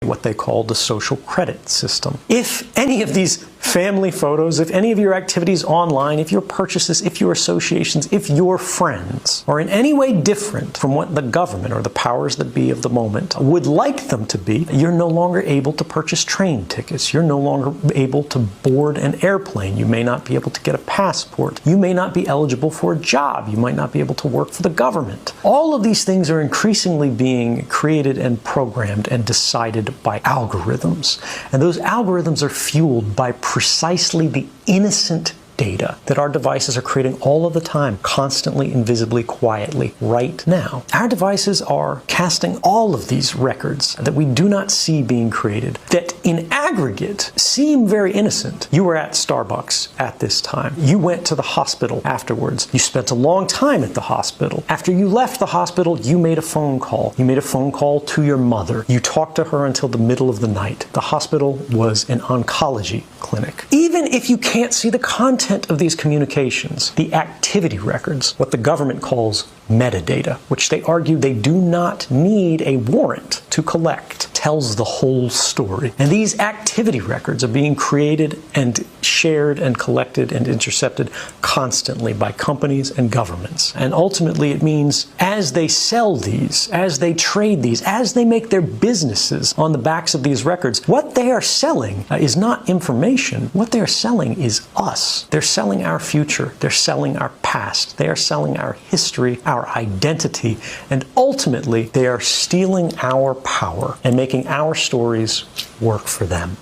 what they call the social credit system. If any of these family photos, if any of your activities online, if your purchases, if your associations, if your friends are in any way different from what the government or the powers that be of the moment would like them to be, you're no longer able to purchase train tickets. You're no longer able to board an airplane. You may not be able to get a passport. You may not be eligible for a job. You might not be able to work for the government. All of these things are increasingly being created and programmed and decided by algorithms. And those algorithms are fueled by precisely the innocent data that our devices are creating all of the time, constantly, invisibly, quietly, right now. Our devices are casting all of these records that we do not see being created, that in aggregate seem very innocent. You were at Starbucks at this time. You went to the hospital afterwards. You spent a long time at the hospital. After you left the hospital, you made a phone call. You made a phone call to your mother. You talked to her until the middle of the night. The hospital was an oncology clinic. Even if you can't see the content of these communications, the activity records, what the government calls metadata, which they argue they do not need a warrant to collect, tells the whole story. And these activity records are being created and shared and collected and intercepted constantly by companies and governments. And ultimately it means as they sell these, as they trade these, as they make their businesses on the backs of these records, what they are selling is not information. What they are selling is us. They're selling our future. They're selling our past. They are selling our history, our identity, and ultimately they are stealing our power and making our stories work for them.